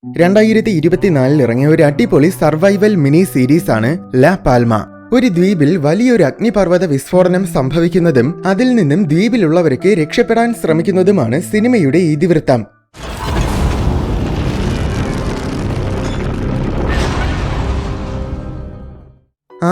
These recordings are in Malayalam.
2024 ഇറങ്ങിയ ഒരു അടിപൊളി സർവൈവൽ മിനി സീരീസ് ആണ് ലാ പാൽമ. ഒരു ദ്വീപിൽ വലിയൊരു അഗ്നിപർവ്വത വിസ്ഫോടനം സംഭവിക്കുന്നതും അതിൽ നിന്നും ദ്വീപിലുള്ളവർക്ക് രക്ഷപ്പെടാൻ ശ്രമിക്കുന്നതുമാണ് സിനിമയുടെ ഇതിവൃത്തം.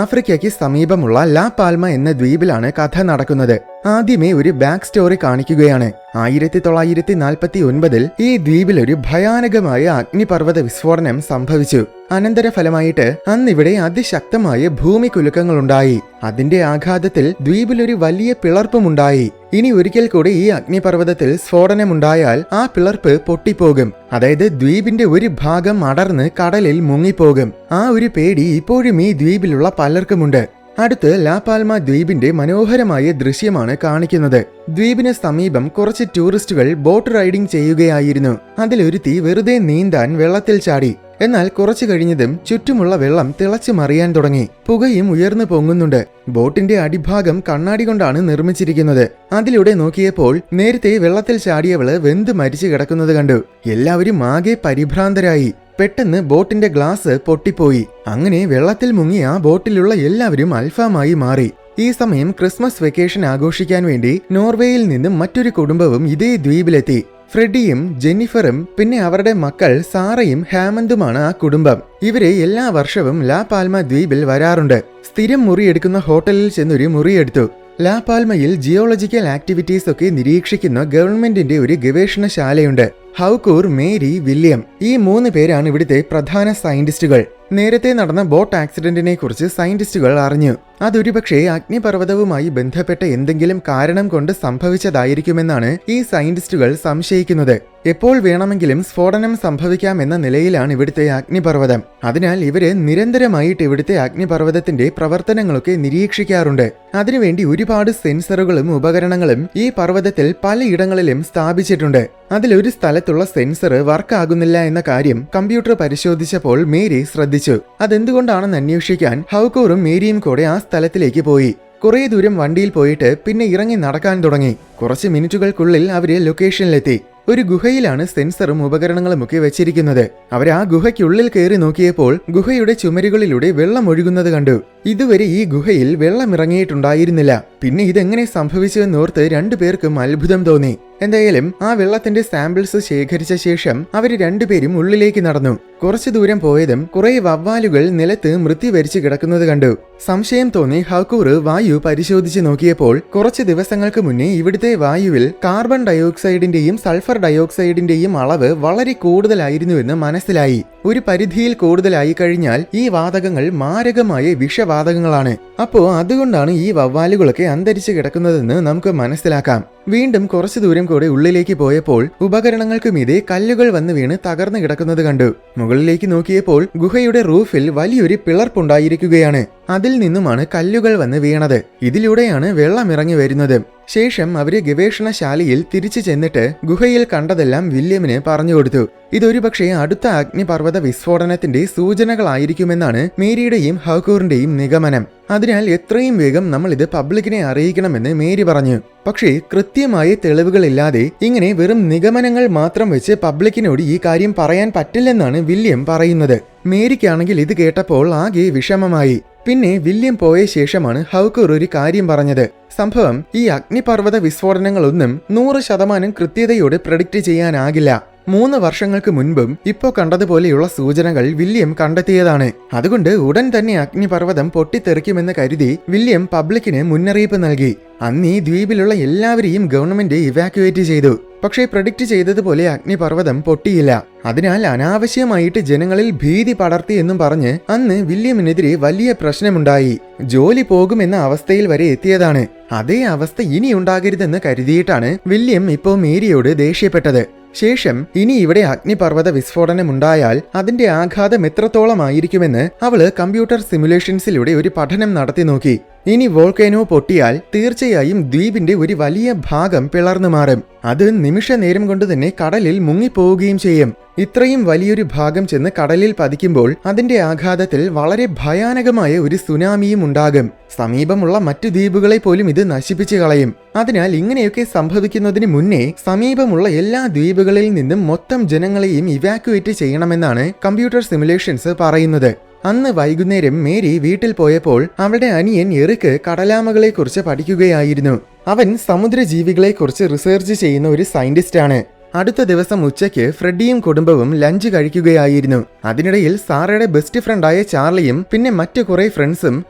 ആഫ്രിക്കയ്ക്ക് സമീപമുള്ള ലാ പാൽമ എന്ന ദ്വീപിലാണ് കഥ നടക്കുന്നത്. ആദ്യമേ ഒരു ബാക്ക് സ്റ്റോറി കാണിക്കുകയാണ്. 1949 ഈ ദ്വീപിൽ ഒരു ഭയാനകമായ അഗ്നിപർവ്വത വിസ്ഫോടനം സംഭവിച്ചു. അനന്തരഫലമായിട്ട് അന്നിവിടെ അതിശക്തമായ ഭൂമി കുലുക്കങ്ങളുണ്ടായി. അതിന്റെ ആഘാതത്തിൽ ദ്വീപിലൊരു വലിയ പിളർപ്പുമുണ്ടായി. ഇനി ഒരിക്കൽ കൂടി ഈ അഗ്നിപർവ്വതത്തിൽ സ്ഫോടനമുണ്ടായാൽ ആ പിളർപ്പ് പൊട്ടിപ്പോകും. അതായത് ദ്വീപിന്റെ ഒരു ഭാഗം അടർന്ന് കടലിൽ മുങ്ങിപ്പോകും. ആ ഒരു പേടി ഇപ്പോഴും ഈ ദ്വീപിലുള്ള പലർക്കുമുണ്ട്. അടുത്ത് ലാ പാൽമ ദ്വീപിന്റെ മനോഹരമായ ദൃശ്യമാണ് കാണിക്കുന്നത്. ദ്വീപിന് സമീപം കുറച്ച് ടൂറിസ്റ്റുകൾ ബോട്ട് റൈഡിംഗ് ചെയ്യുകയായിരുന്നു. അതിലൊരുത്തി വെറുതെ നീന്താൻ വെള്ളത്തിൽ ചാടി. എന്നാൽ കുറച്ചു കഴിഞ്ഞതും ചുറ്റുമുള്ള വെള്ളം തിളച്ചു മറിയാൻ തുടങ്ങി. പുകയും ഉയർന്നു പൊങ്ങുന്നുണ്ട്. ബോട്ടിന്റെ അടിഭാഗം കണ്ണാടി കൊണ്ടാണ് നിർമ്മിച്ചിരിക്കുന്നത്. അതിലൂടെ നോക്കിയപ്പോൾ നേരത്തെ വെള്ളത്തിൽ ചാടിയവള് വെന്ത് മരിച്ചു കിടക്കുന്നത് കണ്ടു. എല്ലാവരും ആകെ പരിഭ്രാന്തരായി. പെട്ടെന്ന് ബോട്ടിന്റെ ഗ്ലാസ് പൊട്ടിപ്പോയി. അങ്ങനെ വെള്ളത്തിൽ മുങ്ങി ആ ബോട്ടിലുള്ള എല്ലാവരും അൽഫാമായി മാറി. ഈ സമയം ക്രിസ്മസ് വെക്കേഷൻ ആഘോഷിക്കാൻ വേണ്ടി നോർവേയിൽ നിന്നും മറ്റൊരു കുടുംബവും ഇതേ ദ്വീപിലെത്തി. ഫ്രെഡിയും ജെന്നിഫറും പിന്നെ അവരുടെ മക്കൾ സാറയും ഹാമന്തുമാണ് ആ കുടുംബം. ഇവര് എല്ലാ വർഷവും ലാ പാൽമ ദ്വീപിൽ വരാറുണ്ട്. സ്ഥിരം മുറിയെടുക്കുന്ന ഹോട്ടലിൽ ചെന്നൊരു മുറിയെടുത്തു. ലാ പാൽമയിൽ ജിയോളജിക്കൽ ആക്ടിവിറ്റീസ് ഒക്കെ നിരീക്ഷിക്കുന്ന ഗവൺമെന്റിന്റെ ഒരു ഗവേഷണശാലയുണ്ട്. ഹൗക്കൂർ, മേരി, വില്യം ഈ 3 പേരാണ് ഇവിടുത്തെ പ്രധാന സയന്റിസ്റ്റുകൾ. നേരത്തെ നടന്ന ബോട്ട് ആക്സിഡന്റിനെ കുറിച്ച് സയന്റിസ്റ്റുകൾ അറിഞ്ഞു. അതൊരുപക്ഷെ അഗ്നിപർവ്വതവുമായി ബന്ധപ്പെട്ട എന്തെങ്കിലും കാരണം കൊണ്ട് സംഭവിച്ചതായിരിക്കുമെന്നാണ് ഈ സയന്റിസ്റ്റുകൾ സംശയിക്കുന്നത്. എപ്പോൾ വേണമെങ്കിലും സ്ഫോടനം സംഭവിക്കാമെന്ന നിലയിലാണ് ഇവിടുത്തെ അഗ്നിപർവ്വതം. അതിനാൽ ഇവര് നിരന്തരമായിട്ട് ഇവിടുത്തെ അഗ്നിപർവ്വതത്തിന്റെ പ്രവർത്തനങ്ങളൊക്കെ നിരീക്ഷിക്കാറുണ്ട്. അതിനുവേണ്ടി ഒരുപാട് സെൻസറുകളും ഉപകരണങ്ങളും ഈ പർവ്വതത്തിൽ പലയിടങ്ങളിലും സ്ഥാപിച്ചിട്ടുണ്ട്. അതിലൊരു സ്ഥലത്തുള്ള സെൻസർ വർക്ക് ആകുന്നില്ല എന്ന കാര്യം കമ്പ്യൂട്ടർ പരിശോധിച്ചപ്പോൾ മേരി ശ്രദ്ധിച്ചു. അതെന്തുകൊണ്ടാണെന്ന് അന്വേഷിക്കാൻ ഹൗക്കൂറും മേരിയും കൂടെ ആ സ്ഥലത്തിലേക്ക് പോയി. കുറേ ദൂരം വണ്ടിയിൽ പോയിട്ട് പിന്നെ ഇറങ്ങി നടക്കാൻ തുടങ്ങി. കുറച്ച് മിനിറ്റുകൾക്കുള്ളിൽ അവര് ലൊക്കേഷനിലെത്തി. ഒരു ഗുഹയിലാണ് സെൻസറും ഉപകരണങ്ങളും ഒക്കെ വെച്ചിരിക്കുന്നത്. അവർ ആ ഗുഹയ്ക്കുള്ളിൽ കയറി നോക്കിയപ്പോൾ ഗുഹയുടെ ചുമരുകളിലൂടെ വെള്ളം ഒഴുകുന്നത് കണ്ടു. ഇതുവരെ ഈ ഗുഹയിൽ വെള്ളം ഇറങ്ങിയിട്ടുണ്ടായിരുന്നില്ല. പിന്നെ ഇതെങ്ങനെ സംഭവിച്ചുവെന്നോർത്ത് 2 പേർക്കും അത്ഭുതം തോന്നി. എന്തായാലും ആ വെള്ളത്തിന്റെ സാമ്പിൾസ് ശേഖരിച്ച ശേഷം അവർ 2 പേരും ഉള്ളിലേക്ക് നടന്നു. കുറച്ചു ദൂരം പോയതും കുറെ വവ്വാലുകൾ നിലത്ത് മൃത്യു വരിച്ചു കിടക്കുന്നത് കണ്ടു. സംശയം തോന്നി ഹൗക്കൂർ വായു പരിശോധിച്ച് നോക്കിയപ്പോൾ കുറച്ച് ദിവസങ്ങൾക്ക് മുന്നേ ഇവിടുത്തെ വായുവിൽ കാർബൺ ഡയോക്സൈഡിന്റെയും സൾഫർ ഡയോക്സൈഡിന്റെയും അളവ് വളരെ കൂടുതലായിരുന്നുവെന്ന് മനസ്സിലായി. ഒരു പരിധിയിൽ കൂടുതലായി കഴിഞ്ഞാൽ ഈ വാതകങ്ങൾ മാരകമായ വിഷവാതകങ്ങളാണ്. അപ്പോ അതുകൊണ്ടാണ് ഈ വവ്വാലുകളൊക്കെ അന്തരിച്ചു കിടക്കുന്നതെന്ന് നമുക്ക് മനസ്സിലാക്കാം. വീണ്ടും കുറച്ചു ദൂരം കൂടെ ഉള്ളിലേക്ക് പോയപ്പോൾ ഉപകരണങ്ങൾക്ക് മീതെ കല്ലുകൾ വന്ന് വീണ് തകർന്നു കിടക്കുന്നത് കണ്ടു. മുകളിലേക്ക് നോക്കിയപ്പോൾ ഗുഹയുടെ റൂഫിൽ വലിയൊരു പിളർപ്പുണ്ടായിരിക്കുകയാണ്. അതിൽ നിന്നുമാണ് കല്ലുകൾ വന്ന് വീണത്. ഇതിലൂടെയാണ് വെള്ളം ഇറങ്ങി വരുന്നത്. ശേഷം അവര് ഗവേഷണശാലയിൽ തിരിച്ചു ചെന്നിട്ട് ഗുഹയിൽ കണ്ടതെല്ലാം വില്യമിന് പറഞ്ഞു കൊടുത്തു. ഇതൊരുപക്ഷെ അടുത്ത അഗ്നിപർവ്വത വിസ്ഫോടനത്തിന്റെ സൂചനകളായിരിക്കുമെന്നാണ് മേരിയുടെയും ഹൗക്കൂറിന്റെയും നിഗമനം. അതിനാൽ എത്രയും വേഗം നമ്മൾ ഇത് പബ്ലിക്കിനെ അറിയിക്കണമെന്ന് മേരി പറഞ്ഞു. പക്ഷേ കൃത്യമായ തെളിവുകളില്ലാതെ ഇങ്ങനെ വെറും നിഗമനങ്ങൾ മാത്രം വെച്ച് പബ്ലിക്കിനോട് ഈ കാര്യം പറയാൻ പറ്റില്ലെന്നാണ് വില്യം പറയുന്നത്. മേരിക്കാണെങ്കിൽ ഇത് കേട്ടപ്പോൾ ആകെ വിഷമമായി. പിന്നെ വില്യം പോയ ശേഷമാണ് ഹൗക്കൂർ ഒരു കാര്യം പറഞ്ഞത്. സംഭവം ഈ അഗ്നിപർവ്വത വിസ്ഫോടനങ്ങളൊന്നും 100% കൃത്യതയോട് പ്രെഡിക്റ്റ് ചെയ്യാനാകില്ല. 3 വർഷങ്ങൾക്ക് മുൻപും ഇപ്പോ കണ്ടതുപോലെയുള്ള സൂചനകൾ വില്യം കണ്ടെത്തിയതാണ്. അതുകൊണ്ട് ഉടൻ തന്നെ അഗ്നിപർവ്വതം പൊട്ടിത്തെറിക്കുമെന്ന് കരുതി വില്യം പബ്ലിക്കിന് മുന്നറിയിപ്പ് നൽകി. അന്ന് ഈ ദ്വീപിലുള്ള എല്ലാവരെയും ഗവൺമെന്റ് ഇവാക്യുവേറ്റ് ചെയ്തു. പക്ഷേ പ്രഡിക്റ്റ് ചെയ്തതുപോലെ അഗ്നിപർവ്വതം പൊട്ടിയില്ല. അതിനാൽ അനാവശ്യമായിട്ട് ജനങ്ങളിൽ ഭീതി പടർത്തി എന്നും പറഞ്ഞ് അന്ന് വില്യമിനെതിരെ വലിയ പ്രശ്നമുണ്ടായി. ജോലി പോകുമെന്ന അവസ്ഥയിൽ വരെ എത്തിയതാണ്. അതേ അവസ്ഥ ഇനി ഉണ്ടാകരുതെന്ന് കരുതിയിട്ടാണ് വില്യം ഇപ്പോ മേരിയോട് ദേഷ്യപ്പെട്ടത്. ശേഷം ഇനി ഇവിടെ അഗ്നിപർവ്വത വിസ്ഫോടനമുണ്ടായാൽ അതിന്റെ ആഘാതം എത്രത്തോളമായിരിക്കുമെന്ന് അവള് കമ്പ്യൂട്ടർ സിമുലേഷൻസിലൂടെ ഒരു പഠനം നടത്തി നോക്കി. ഇനി വോൾക്കാനോ പൊട്ടിയാൽ തീർച്ചയായും ദ്വീപിന്റെ ഒരു വലിയ ഭാഗം പിളർന്നു മാറും. അത് നിമിഷ നേരം കൊണ്ട് തന്നെ കടലിൽ മുങ്ങിപ്പോവുകയും ചെയ്യും. ഇത്രയും വലിയൊരു ഭാഗം ചെന്ന് കടലിൽ പതിക്കുമ്പോൾ അതിന്റെ ആഘാതത്തിൽ വളരെ ഭയാനകമായ ഒരു സുനാമിയും ഉണ്ടാകും. സമീപമുള്ള മറ്റു ദ്വീപുകളെ പോലും ഇത് നശിപ്പിച്ചു കളയും. അതിനാൽ ഇങ്ങനെയൊക്കെ സംഭവിക്കുന്നതിന് മുന്നേ സമീപമുള്ള എല്ലാ ദ്വീപുകളിൽ നിന്നും മൊത്തം ജനങ്ങളെയും ഇവാക്യുവേറ്റ് ചെയ്യണമെന്നാണ് കമ്പ്യൂട്ടർ സിമുലേഷൻസ് പറയുന്നത്. അന്ന് വൈകുന്നേരം മേരി വീട്ടിൽ പോയപ്പോൾ അവളുടെ അനിയൻ എറിക്ക് കടലാമകളെക്കുറിച്ച് പഠിക്കുകയായിരുന്നു. അവൻ സമുദ്രജീവികളെക്കുറിച്ച് റിസർച്ച് ചെയ്യുന്ന ഒരു സയന്റിസ്റ്റാണ്. അടുത്ത ദിവസം ഉച്ചയ്ക്ക് ഫ്രെഡിയും കുടുംബവും ലഞ്ച് കഴിക്കുകയായിരുന്നു. അതിനിടയിൽ സാറയുടെ ബെസ്റ്റ് ഫ്രണ്ടായ ചാർലിയും പിന്നെ മറ്റു കുറെ ഫ്രണ്ട്സും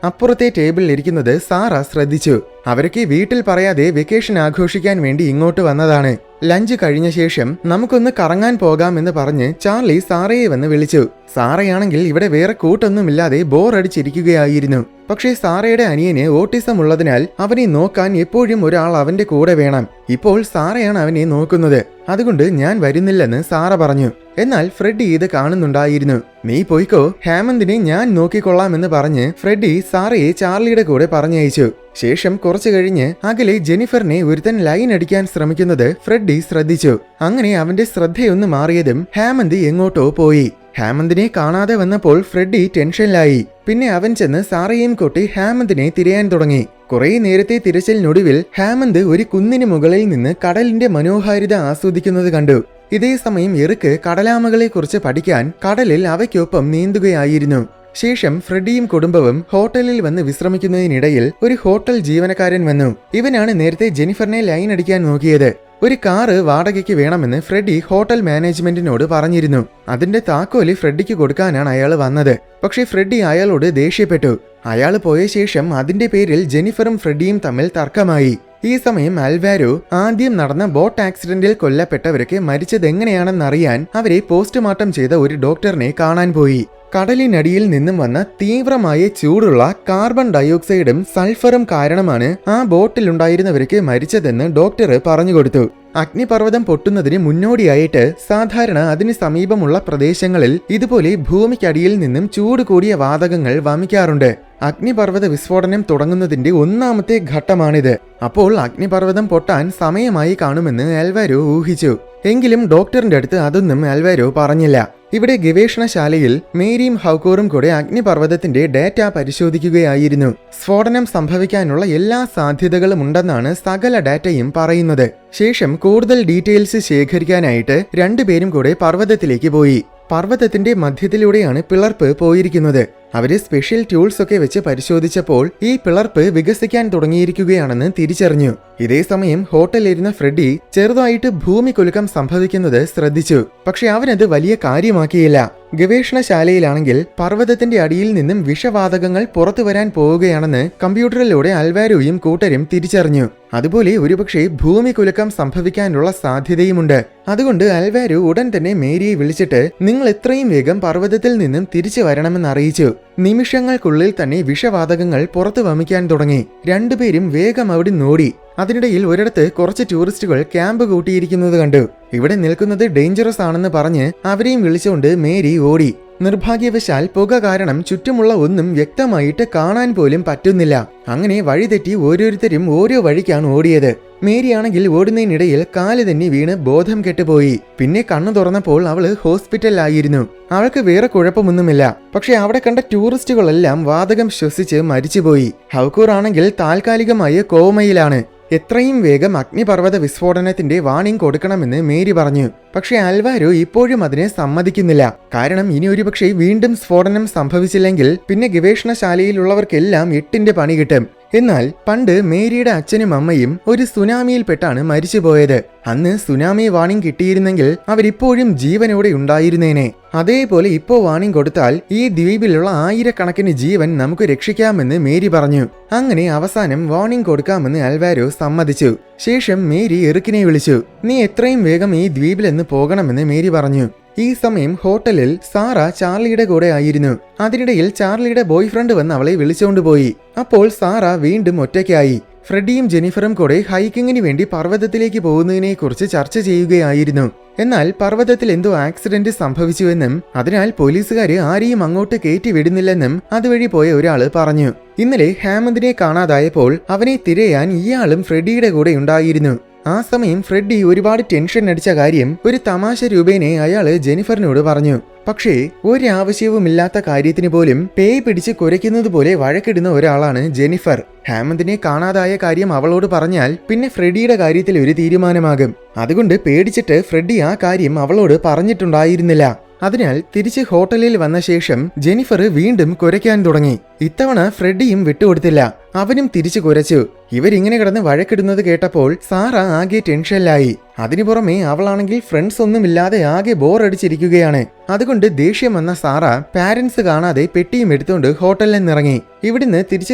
അപ്പുറത്തെ ടേബിളിൽ ഇരിക്കുന്നത് സാറ ശ്രദ്ധിച്ചു. അവരൊക്കെ വീട്ടിൽ പറയാതെ വെക്കേഷൻ ആഘോഷിക്കാൻ വേണ്ടി ഇങ്ങോട്ട് വന്നതാണ്. ലഞ്ച് കഴിഞ്ഞ ശേഷം നമുക്കൊന്ന് കറങ്ങാൻ പോകാമെന്ന് പറഞ്ഞ് ചാർലി സാറയെ വന്ന് വിളിച്ചു. സാറയാണെങ്കിൽ ഇവിടെ വേറെ കൂട്ടൊന്നുമില്ലാതെ ബോറടിച്ചിരിക്കുകയായിരുന്നു. പക്ഷേ സാറയുടെ അനിയന് ഓട്ടിസം ഉള്ളതിനാൽ അവനെ നോക്കാൻ എപ്പോഴും ഒരാൾ അവന്റെ കൂടെ വേണം. ഇപ്പോൾ സാറയാണ് അവനെ നോക്കുന്നത്. അതുകൊണ്ട് ഞാൻ വരുന്നില്ലെന്ന് സാറ പറഞ്ഞു. എന്നാൽ ഫ്രെഡി ഇത് കാണുന്നുണ്ടായിരുന്നു. നീ പോയിക്കോ, ഹാമന്തിനെ ഞാൻ നോക്കിക്കൊള്ളാമെന്ന് പറഞ്ഞ് ഫ്രെഡി സാറയെ ചാർലിയുടെ കൂടെ പറഞ്ഞയച്ചു. ശേഷം കുറച്ചു കഴിഞ്ഞ് അകലെ ജെനിഫറിനെ ഒരുത്തൻ ലൈൻ അടിക്കാൻ ശ്രമിക്കുന്നത് ഫ്രെഡി ശ്രദ്ധിച്ചു. അങ്ങനെ അവന്റെ ശ്രദ്ധയൊന്ന് മാറിയതും ഹാമന്ത് എങ്ങോട്ടോ പോയി. ഹാമന്തിനെ കാണാതെ വന്നപ്പോൾ ഫ്രെഡി ടെൻഷനിലായി. പിന്നെ അവൻ ചെന്ന് സാറയെയും കൊട്ടി ഹാമന്തിനെ തിരയാൻ തുടങ്ങി. കുറെ നേരത്തെ തിരച്ചിലിനൊടുവിൽ ഹാമന്ത് ഒരു കുന്നിന് മുകളിൽ നിന്ന് കടലിന്റെ മനോഹാരിത ആസ്വദിക്കുന്നത് കണ്ടു. ഇതേ സമയം എറിക്ക് കടലാമകളെക്കുറിച്ച് പഠിക്കാൻ കടലിൽ അവയ്ക്കൊപ്പം നീന്തുകയായിരുന്നു. ശേഷം ഫ്രെഡിയും കുടുംബവും ഹോട്ടലിൽ വന്ന് വിശ്രമിക്കുന്നതിനിടയിൽ ഒരു ഹോട്ടൽ ജീവനക്കാരൻ വന്നു. ഇവനാണ് നേരത്തെ ജെനിഫറിനെ ലൈൻ അടിക്കാൻ നോക്കിയത്. ഒരു കാറ് വാടകയ്ക്ക് വേണമെന്ന് ഫ്രെഡി ഹോട്ടൽ മാനേജ്മെന്റിനോട് പറഞ്ഞിരുന്നു. അതിന്റെ താക്കോല് ഫ്രെഡിക്ക് കൊടുക്കാനാണ് അയാൾ വന്നത്. പക്ഷേ ഫ്രെഡി അയാളോട് ദേഷ്യപ്പെട്ടു. അയാൾ പോയ ശേഷം അതിന്റെ പേരിൽ ജെനിഫറും ഫ്രെഡിയും തമ്മിൽ തർക്കമായി. ഈ സമയം അൽവാരോ ആദ്യം നടന്ന ബോട്ട് ആക്സിഡന്റിൽ കൊല്ലപ്പെട്ടവരൊക്കെ മരിച്ചതെങ്ങനെയാണെന്നറിയാൻ അവരെ പോസ്റ്റ്മോർട്ടം ചെയ്ത ഒരു ഡോക്ടറിനെ കാണാൻ പോയി. കടലിനടിയിൽ നിന്നും വന്ന തീവ്രമായ ചൂടുള്ള കാർബൺ ഡയോക്സൈഡും സൾഫറും കാരണമാണ് ആ ബോട്ടിലുണ്ടായിരുന്നവർക്ക് മരിച്ചതെന്ന് ഡോക്ടർ പറഞ്ഞുകൊടുത്തു. അഗ്നിപർവ്വതം പൊട്ടുന്നതിന് മുന്നോടിയായിട്ട് സാധാരണ അതിന് സമീപമുള്ള പ്രദേശങ്ങളിൽ ഇതുപോലെ ഭൂമിക്കടിയിൽ നിന്നും ചൂട് കൂടിയ വാതകങ്ങൾ വമിക്കാറുണ്ട്. അഗ്നിപർവ്വത വിസ്ഫോടനം തുടങ്ങുന്നതിന്റെ ഒന്നാമത്തെ ഘട്ടമാണിത്. അപ്പോൾ അഗ്നിപർവ്വതം പൊട്ടാൻ സമയമായി കാണുമെന്ന് അൽവാരോ ഊഹിച്ചു. എങ്കിലും ഡോക്ടറിന്റെ അടുത്ത് അതൊന്നും അൽവാരോ പറഞ്ഞില്ല. ഇവിടെ ഗവേഷണശാലയിൽ മേരിയും ഹൗക്കോറും കൂടെ അഗ്നിപർവ്വതത്തിന്റെ ഡാറ്റ പരിശോധിക്കുകയായിരുന്നു. സ്ഫോടനം സംഭവിക്കാനുള്ള എല്ലാ സാധ്യതകളും ഉണ്ടെന്നാണ് സകല ഡാറ്റയും പറയുന്നത്. ശേഷം കൂടുതൽ ഡീറ്റെയിൽസ് ശേഖരിക്കാനായിട്ട് രണ്ടുപേരും കൂടെ പർവ്വതത്തിലേക്ക് പോയി. പർവ്വതത്തിന്റെ മധ്യത്തിലൂടെയാണ് പിളർപ്പ് പോയിരിക്കുന്നത്. അവര് സ്പെഷ്യൽ ടൂൾസ് ഒക്കെ വെച്ച് പരിശോധിച്ചപ്പോൾ ഈ പിളർപ്പ് വികസിക്കാൻ തുടങ്ങിയിരിക്കുകയാണെന്ന് തിരിച്ചറിഞ്ഞു. ഇതേ സമയം ഹോട്ടലിലിരുന്ന ഫ്രെഡി ചെറുതായിട്ട് ഭൂമി കുലുക്കം സംഭവിക്കുന്നത് ശ്രദ്ധിച്ചു. പക്ഷെ അവനത് വലിയ കാര്യമാക്കിയില്ല. ഗവേഷണശാലയിലാണെങ്കിൽ പർവ്വതത്തിന്റെ അടിയിൽ നിന്നും വിഷവാതകങ്ങൾ പുറത്തു വരാൻ പോവുകയാണെന്ന് കമ്പ്യൂട്ടറിലൂടെ അൽവാരോയും കൂട്ടരും തിരിച്ചറിഞ്ഞു. അതുപോലെ ഒരുപക്ഷെ ഭൂമി കുലുക്കം സംഭവിക്കാനുള്ള സാധ്യതയുമുണ്ട്. അതുകൊണ്ട് അൽവാരോ ഉടൻ തന്നെ മേരിയെ വിളിച്ചിട്ട് നിങ്ങൾ എത്രയും വേഗം പർവ്വതത്തിൽ നിന്നും തിരിച്ചു വരണമെന്ന് അറിയിച്ചു. നിമിഷങ്ങൾക്കുള്ളിൽ തന്നെ വിഷവാതകങ്ങൾ പുറത്തു വമിക്കാൻ തുടങ്ങി. രണ്ടുപേരും വേഗം അവിടെ നോടി. അതിനിടയിൽ ഒരിടത്ത് കുറച്ച് ടൂറിസ്റ്റുകൾ ക്യാമ്പ് കൂട്ടിയിരിക്കുന്നത് കണ്ടു. ഇവിടെ നിൽക്കുന്നത് ഡേഞ്ചറസ് ആണെന്ന് പറഞ്ഞ് അവരെയും വിളിച്ചുകൊണ്ട് മേരി ഓടി. നിർഭാഗ്യവശാൽ പുക കാരണം ചുറ്റുമുള്ള ഒന്നും വ്യക്തമായിട്ട് കാണാൻ പോലും പറ്റുന്നില്ല. അങ്ങനെ വഴിതെറ്റി ഓരോരുത്തരും ഓരോ വഴിക്കാണ് ഓടിയത്. മേരിയാണെങ്കിൽ ഓടുന്നതിനിടയിൽ കാല് തന്നെ വീണ് ബോധം കെട്ടുപോയി. പിന്നെ കണ്ണു തുറന്നപ്പോൾ അവള് ഹോസ്പിറ്റലിലായിരുന്നു. അവൾക്ക് വേറെ കുഴപ്പമൊന്നുമില്ല. പക്ഷെ അവിടെ കണ്ട ടൂറിസ്റ്റുകളെല്ലാം വാതകം ശ്വസിച്ച് മരിച്ചുപോയി. ഹൗക്കൂർ ആണെങ്കിൽ താൽക്കാലികമായ കോമയിലാണ്. എത്രയും വേഗം അഗ്നിപർവ്വത വിസ്ഫോടനത്തിന്റെ വാണിംഗ് കൊടുക്കണമെന്ന് മേരി പറഞ്ഞു. പക്ഷെ അൽവാരോ ഇപ്പോഴും അതിനെ സമ്മതിക്കുന്നില്ല. കാരണം ഇനി ഒരുപക്ഷെ വീണ്ടും സ്ഫോടനം സംഭവിച്ചില്ലെങ്കിൽ പിന്നെ ഗവേഷണശാലയിലുള്ളവർക്കെല്ലാം എട്ടിന്റെ പണി കിട്ടും. എന്നാൽ പണ്ട് മേരിയുടെ അച്ഛനും അമ്മയും ഒരു സുനാമിയിൽപ്പെട്ടാണ് മരിച്ചുപോയത്. അന്ന് സുനാമി വാണിംഗ് കിട്ടിയിരുന്നെങ്കിൽ അവരിപ്പോഴും ജീവനോടെ ഉണ്ടായിരുന്നേനെ. അതേപോലെ ഇപ്പോ വാണിംഗ് കൊടുത്താൽ ഈ ദ്വീപിലുള്ള ആയിരക്കണക്കിന് ജീവൻ നമുക്ക് രക്ഷിക്കാമെന്ന് മേരി പറഞ്ഞു. അങ്ങനെ അവസാനം വാണിംഗ് കൊടുക്കാമെന്ന് അൽവാരോ സമ്മതിച്ചു. ശേഷം മേരി എറിക്കിനെ വിളിച്ചു. നീ എത്രയും വേഗം ഈ ദ്വീപിലെന്ന് പോകണമെന്ന് മേരി പറഞ്ഞു. ഈ സമയം ഹോട്ടലിൽ സാറ ചാർലിയുടെ കൂടെ ആയിരുന്നു. അതിനിടയിൽ ചാർലിയുടെ ബോയ്ഫ്രണ്ട് വന്ന് അവളെ വിളിച്ചുകൊണ്ടുപോയി. അപ്പോൾ സാറ വീണ്ടും ഒറ്റയ്ക്കായി. ഫ്രെഡിയും ജെനിഫറും കൂടെ ഹൈക്കിങ്ങിന് വേണ്ടി പർവ്വതത്തിലേക്ക് പോകുന്നതിനെ കുറിച്ച് ചർച്ച ചെയ്യുകയായിരുന്നു. എന്നാൽ പർവ്വതത്തിൽ എന്തോ ആക്സിഡന്റ് സംഭവിച്ചുവെന്നും അതിനാൽ പോലീസുകാര് ആരെയും അങ്ങോട്ട് കയറ്റി വിടുന്നില്ലെന്നും അതുവഴി പോയ ഒരാള് പറഞ്ഞു. ഇന്നലെ ഹാമന്തിനെ കാണാതായപ്പോൾ അവനെ തിരയാൻ ഇയാളും ഫ്രെഡിയുടെ കൂടെ ഉണ്ടായിരുന്നു. ആ സമയം ഫ്രെഡി ഒരുപാട് ടെൻഷൻ അടിച്ച കാര്യം ഒരു തമാശ രൂപേണെ അയാള് ജെനിഫറിനോട് പറഞ്ഞു. പക്ഷേ ഒരാവശ്യവുമില്ലാത്ത കാര്യത്തിന് പോലും പേയ് പിടിച്ച് കുരയ്ക്കുന്നത് പോലെ വഴക്കിടുന്ന ഒരാളാണ് ജെനിഫർ. ഹാമന്തിനെ കാണാതായ കാര്യം അവളോട് പറഞ്ഞാൽ പിന്നെ ഫ്രെഡിയുടെ കാര്യത്തിൽ ഒരു തീരുമാനമാകും. അതുകൊണ്ട് പേടിച്ചിട്ട് ഫ്രെഡി ആ കാര്യം അവളോട് പറഞ്ഞിട്ടുണ്ടായിരുന്നില്ല. അതിനാൽ തിരിച്ച് ഹോട്ടലിൽ വന്ന ശേഷം ജെനിഫർ വീണ്ടും കുരയ്ക്കാൻ തുടങ്ങി. ഇത്തവണ ഫ്രെഡിയും വിട്ടുകൊടുത്തില്ല. അവനും തിരിച്ചു കുരച്ചു. ഇവരിങ്ങനെ കിടന്ന് വഴക്കിടുന്നത് കേട്ടപ്പോൾ സാറ ആകെ ടെൻഷനിലായി. അതിനു പുറമെ അവളാണെങ്കിൽ ഫ്രണ്ട്സ് ഒന്നുമില്ലാതെ ആകെ ബോറടിച്ചിരിക്കുകയാണ്. അതുകൊണ്ട് ദേഷ്യം വന്ന സാറ പാരന്റ്സ് കാണാതെ പെട്ടിയും എടുത്തുകൊണ്ട് ഹോട്ടലിൽ നിന്നിറങ്ങി. ഇവിടുന്ന് തിരിച്ച്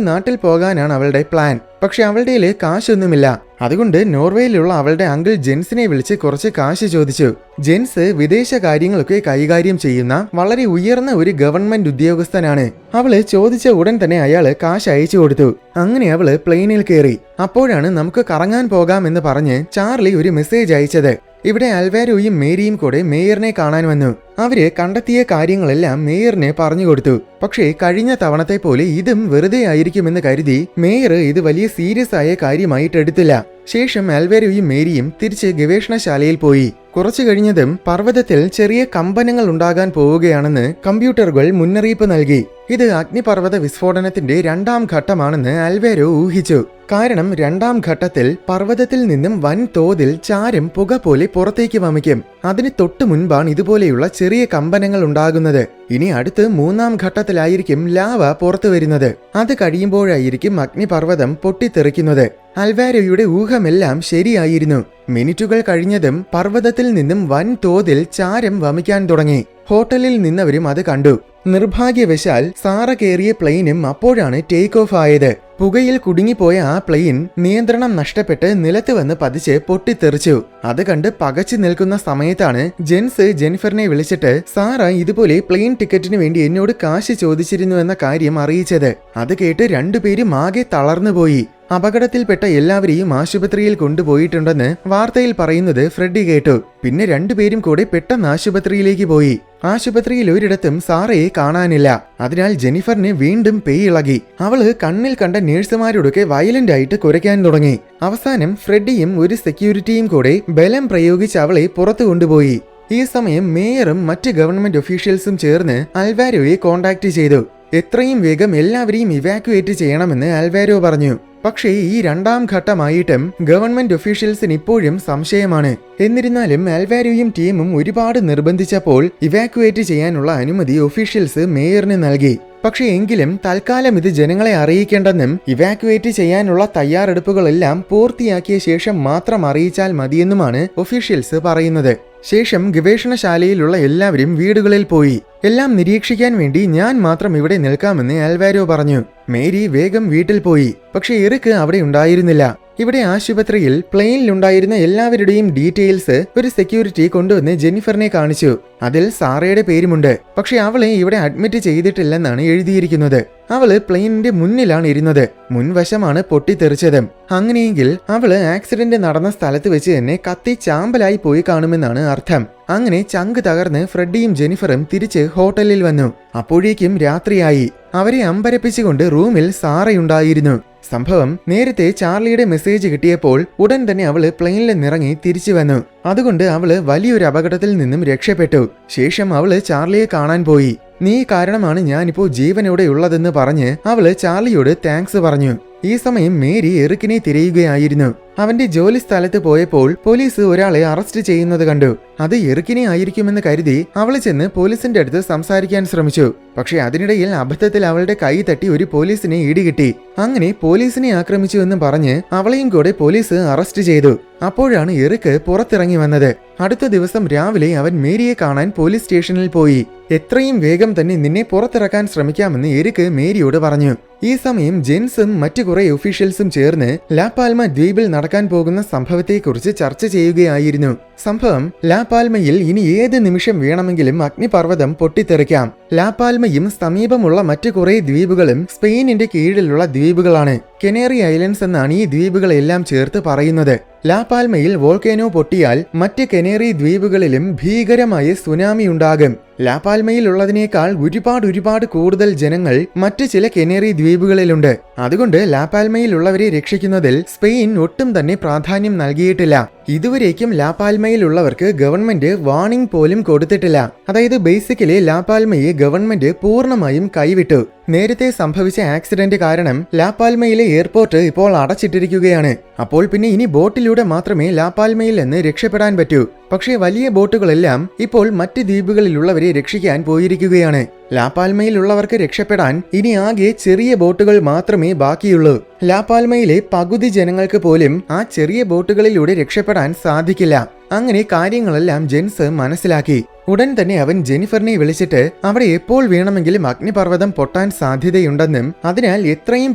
നാട്ടിൽ പോകാനാണ് അവളുടെ പ്ലാൻ. പക്ഷെ അവളുടെ കാശൊന്നുമില്ല. അതുകൊണ്ട് നോർവേയിലുള്ള അവളുടെ അങ്കിൾ ജെൻസിനെ വിളിച്ച് കുറച്ച് കാശ് ചോദിച്ചു. ജെൻസ് വിദേശ കാര്യങ്ങളൊക്കെ കൈകാര്യം ചെയ്യുന്ന വളരെ ഉയർന്ന ഒരു ഗവൺമെന്റ് ഉദ്യോഗസ്ഥനാണ്. അവള് ചോദിച്ച ഉടൻ തന്നെ അയാള് കാശ് അയച്ചു കൊടുത്തു. അങ്ങനെ അവള് പ്ലെയിനിൽ കയറി. അപ്പോഴാണ് നമുക്ക് കറങ്ങാൻ പോകാം എന്ന് പറഞ്ഞ് ചാർലി ഒരു മെസ്സേജ് അയച്ചത്. ഇവിടെ അൽവാരോയും മേരിയും കൂടെ മേയറിനെ കാണാൻ വന്നു. അവര് കണ്ടെത്തിയ കാര്യങ്ങളെല്ലാം മേയറിനെ പറഞ്ഞു കൊടുത്തു. പക്ഷേ കഴിഞ്ഞ തവണത്തെ പോലെ ഇതും വെറുതെ ആയിരിക്കുമെന്ന് കരുതി മേയർ ഇത് വലിയ സീരിയസ് ആയ കാര്യമായിട്ട് എടുത്തില്ല. ശേഷം അൽവാരോയും മേരിയും തിരിച്ച് ഗവേഷണശാലയിൽ പോയി. കുറച്ചു കഴിഞ്ഞതും പർവ്വതത്തിൽ ചെറിയ കമ്പനങ്ങൾ ഉണ്ടാകാൻ പോവുകയാണെന്ന് കമ്പ്യൂട്ടറുകൾ മുന്നറിയിപ്പ് നൽകി. ഇത് അഗ്നിപർവ്വത വിസ്ഫോടനത്തിന്റെ 2ാം ഘട്ടമാണെന്ന് അൽവാരോ ഊഹിച്ചു. കാരണം 2ാം ഘട്ടത്തിൽ പർവ്വതത്തിൽ നിന്നും വൻ തോതിൽ ചാരം പുക പോലെ പുറത്തേക്ക് വമിക്കും. അതിന് തൊട്ടു മുൻപാണ് ഇതുപോലെയുള്ള ചെറിയ കമ്പനങ്ങൾ ഉണ്ടാകുന്നത്. ഇനി അടുത്ത് 3ാം ഘട്ടത്തിലായിരിക്കും ലാവ പുറത്തു വരുന്നത്. അത് കഴിയുമ്പോഴായിരിക്കും അഗ്നിപർവ്വതം പൊട്ടിത്തെറിക്കുന്നത്. അൽവാരോയുടെ ഊഹമെല്ലാം ശരിയായിരുന്നു. മിനിറ്റുകൾ കഴിഞ്ഞതും പർവ്വതത്തിൽ നിന്നും വൻ തോതിൽ ചാരം വമിക്കാൻ തുടങ്ങി. ഹോട്ടലിൽ നിന്നവരും അത് കണ്ടു. നിർഭാഗ്യവശാൽ സാറ കയറിയ പ്ലെയിനും അപ്പോഴാണ് ടേക്ക് ഓഫ് ആയത്. പുകയിൽ കുടുങ്ങിപ്പോയ ആ പ്ലെയിൻ നിയന്ത്രണം നഷ്ടപ്പെട്ട് നിലത്ത് വന്ന് പതിച്ച് പൊട്ടിത്തെറിച്ചു. അത് കണ്ട് പകച്ചു നിൽക്കുന്ന സമയത്താണ് ജെൻസ് ജെനിഫറിനെ വിളിച്ചിട്ട് സാറ ഇതുപോലെ പ്ലെയിൻ ടിക്കറ്റിന് വേണ്ടി എന്നോട് കാശ് ചോദിച്ചിരുന്നു എന്ന കാര്യം അറിയിച്ചത്. അത് കേട്ട് രണ്ടുപേരും ആകെ തളർന്നുപോയി. അപകടത്തിൽപ്പെട്ട എല്ലാവരെയും ആശുപത്രിയിൽ കൊണ്ടുപോയിട്ടുണ്ടെന്ന് വാർത്തയിൽ പറയുന്നത് ഫ്രെഡി കേട്ടു. പിന്നെ രണ്ടുപേരും കൂടെ പെട്ടെന്ന് ആശുപത്രിയിലേക്ക് പോയി. ആശുപത്രിയിൽ ഒരിടത്തും സാറയെ കാണാനില്ല. അതിനാൽ ജെനിഫറിന് വീണ്ടും പേയ് ഇളകി. അവള് കണ്ണിൽ കണ്ട നേഴ്സുമാരോടൊക്കെ വയലന്റ് ആയിട്ട് കുരയ്ക്കാൻ തുടങ്ങി. അവസാനം ഫ്രെഡിയും ഒരു സെക്യൂരിറ്റിയും കൂടെ ബലം പ്രയോഗിച്ച് അവളെ പുറത്തു കൊണ്ടുപോയി. ഈ സമയം മേയറും മറ്റ് ഗവൺമെന്റ് ഒഫീഷ്യൽസും ചേർന്ന് അൽവാരോയെ കോണ്ടാക്ട് ചെയ്തു. എത്രയും വേഗം എല്ലാവരെയും ഇവാക്യുവേറ്റ് ചെയ്യണമെന്ന് അൽവാരോ പറഞ്ഞു. പക്ഷേ ഈ 2ാം ഘട്ടമായിട്ടും ഗവൺമെന്റ് ഒഫീഷ്യൽസിന് ഇപ്പോഴും സംശയമാണ്. എന്നിരുന്നാലും അൽവാരോയും ടീമും ഒരുപാട് നിർബന്ധിച്ചപ്പോൾ ഇവാക്യുവേറ്റ് ചെയ്യാനുള്ള അനുമതി ഒഫീഷ്യൽസ് മേയറിന് നൽകി. പക്ഷേ എങ്കിലും തൽക്കാലം ഇത് ജനങ്ങളെ അറിയിക്കേണ്ടെന്നും ഇവാക്യുവേറ്റ് ചെയ്യാനുള്ള തയ്യാറെടുപ്പുകളെല്ലാം പൂർത്തിയാക്കിയ ശേഷം മാത്രം അറിയിച്ചാൽ മതിയെന്നുമാണ് ഒഫീഷ്യൽസ് പറയുന്നത്. ശേഷം ഗവേഷണശാലയിലുള്ള എല്ലാവരും വീടുകളിൽ പോയി. എല്ലാം നിരീക്ഷിക്കാൻ വേണ്ടി ഞാൻ മാത്രം ഇവിടെ നിൽക്കാമെന്ന് അൽവാരോ പറഞ്ഞു. മേരി വേഗം വീട്ടിൽ പോയി. പക്ഷെ എറിക്ക് അവിടെ ഉണ്ടായിരുന്നില്ല. ഇവിടെ ആശുപത്രിയിൽ പ്ലെയിനിലുണ്ടായിരുന്ന എല്ലാവരുടെയും ഡീറ്റെയിൽസ് ഒരു സെക്യൂരിറ്റി കൊണ്ടുവന്ന് ജെനിഫറിനെ കാണിച്ചു. അതിൽ സാറയുടെ പേരുമുണ്ട്. പക്ഷെ അവളെ ഇവിടെ അഡ്മിറ്റ് ചെയ്തിട്ടില്ലെന്നാണ് എഴുതിയിരിക്കുന്നത്. അവള് പ്ലെയിനിന്റെ മുന്നിലാണ് ഇരുന്നത്. മുൻവശമാണ് പൊട്ടിത്തെറിച്ചതും. അങ്ങനെയെങ്കിൽ അവള് ആക്സിഡന്റ് നടന്ന സ്ഥലത്ത് വെച്ച് തന്നെ കത്തി ചാമ്പലായി പോയി കാണുമെന്നാണ് അർത്ഥം. അങ്ങനെ ചങ്ക് തകർന്ന് ഫ്രെഡിയും ജെനിഫറും തിരിച്ച് ഹോട്ടലിൽ വന്നു. അപ്പോഴേക്കും രാത്രിയായി. അവരെ അമ്പരപ്പിച്ചുകൊണ്ട് റൂമിൽ സാറയുണ്ടായിരുന്നു. സംഭവം നേരത്തെ ചാർലിയുടെ മെസ്സേജ് കിട്ടിയപ്പോൾ ഉടൻ തന്നെ അവള് പ്ലെയിനിൽ നിറങ്ങി തിരിച്ചു വന്നു. അതുകൊണ്ട് അവള് വലിയൊരു അപകടത്തിൽ നിന്നും രക്ഷപ്പെട്ടു. ശേഷം അവള് ചാർലിയെ കാണാൻ പോയി. നീ കാരണമാണ് ഞാനിപ്പോ ജീവനോടെ ഉള്ളതെന്ന് പറഞ്ഞ് അവള് ചാർലിയോട് താങ്ക്സ് പറഞ്ഞു. ഈ സമയം മേരി എറിക്കിനെ തിരയുകയായിരുന്നു. അവന്റെ ജോലി സ്ഥലത്ത് പോയപ്പോൾ പോലീസ് ഒരാളെ അറസ്റ്റ് ചെയ്യുന്നത് കണ്ടു. അത് എറിക്കിനെ ആയിരിക്കുമെന്ന് കരുതി അവള് ചെന്ന് പോലീസിന്റെ അടുത്ത് സംസാരിക്കാൻ ശ്രമിച്ചു. പക്ഷെ അതിനിടയിൽ അബദ്ധത്തിൽ അവളുടെ കൈ തട്ടി ഒരു പോലീസിനെ ഇടികിട്ടി. അങ്ങനെ പോലീസിനെ ആക്രമിച്ചു എന്ന് പറഞ്ഞ് അവളെയും കൂടെ പോലീസ് അറസ്റ്റ് ചെയ്തു. അപ്പോഴാണ് എറിക്ക് പുറത്തിറങ്ങി വന്നത്. അടുത്ത ദിവസം രാവിലെ അവൻ മേരിയെ കാണാൻ പോലീസ് സ്റ്റേഷനിൽ പോയി. എത്രയും വേഗം തന്നെ നിന്നെ പുറത്തിറക്കാൻ ശ്രമിക്കാമെന്ന് എറിക്ക് മേരിയോട് പറഞ്ഞു. ഈ സമയം ജെൻസും മറ്റു കുറെ ഒഫീഷ്യൽസും ചേർന്ന് ലാപാൽമ ദ്വീപിൽ നടക്കാൻ പോകുന്ന സംഭവത്തെക്കുറിച്ച് ചർച്ച ചെയ്യുകയായിരുന്നു. സംഭവം ലാപാൽമയിൽ ഇനി ഏത് നിമിഷം വേണമെങ്കിലും അഗ്നിപർവ്വതം പൊട്ടിത്തെറിക്കാം. ലാപാൽമയും സമീപമുള്ള മറ്റു കുറെ ദ്വീപുകളും സ്പെയിനിന്റെ കീഴിലുള്ള ദ്വീപുകളാണ്. കനേറി ഐലൻഡ്സ് എന്നാണ് ഈ ദ്വീപുകളെല്ലാം ചേർത്ത് പറയുന്നത്. ലാപാൽമയിൽ വോൾക്കേനോ പൊട്ടിയാൽ മറ്റ് കനേറി ദ്വീപുകളിലും ഭീകരമായ സുനാമി ഉണ്ടാകും. ലാപാൽമയിലുള്ളതിനേക്കാൾ ഒരുപാട് കൂടുതൽ ജനങ്ങൾ മറ്റ് ചില കനേറി ദ്വീപുകളിലുണ്ട്. അതുകൊണ്ട് ലാപാൽമയിലുള്ളവരെ രക്ഷിക്കുന്നതിൽ സ്പെയിൻ ഒട്ടും തന്നെ പ്രാധാന്യം നൽകിയിട്ടില്ല. ഇതുവരേക്കും ലാപാൽമയിലുള്ളവർക്ക് ഗവൺമെന്റ് വാർണിംഗ് പോലും കൊടുത്തിട്ടില്ല. അതായത് ബേസിക്കലി ലാപാൽമയെ ഗവൺമെന്റ് പൂർണ്ണമായും കൈവിട്ടു. നേരത്തെ സംഭവിച്ച ആക്സിഡന്റ് കാരണം ലാപാൽമയിലെ എയർപോർട്ട് ഇപ്പോൾ അടച്ചിട്ടിരിക്കുകയാണ്. അപ്പോൾ പിന്നെ ഇനി ബോട്ടിലൂടെ മാത്രമേ ലാപാൽമയിൽ നിന്ന് രക്ഷപ്പെടാൻ പറ്റൂ. പക്ഷേ വലിയ ബോട്ടുകളെല്ലാം ഇപ്പോൾ മറ്റ് ദ്വീപുകളിലുള്ളവരെ രക്ഷിക്കാൻ പോയിരിക്കുകയാണ്. ലാപാൽമയിലുള്ളവർക്ക് രക്ഷപ്പെടാൻ ഇനി ആകെ ചെറിയ ബോട്ടുകൾ മാത്രമേ ബാക്കിയുള്ളൂ. ലാപാൽമയിലെ പകുതി ജനങ്ങൾക്ക് പോലും ആ ചെറിയ ബോട്ടുകളിലൂടെ രക്ഷപ്പെടാൻ സാധിക്കില്ല. അങ്ങനെ കാര്യങ്ങളെല്ലാം ജെൻസ് മനസ്സിലാക്കി. ഉടൻ തന്നെ അവൻ ജെനിഫറിനെ വിളിച്ചിട്ട് അവിടെ എപ്പോൾ വേണമെങ്കിലും അഗ്നിപർവ്വതം പൊട്ടാൻ സാധ്യതയുണ്ടെന്നും അതിനാൽ എത്രയും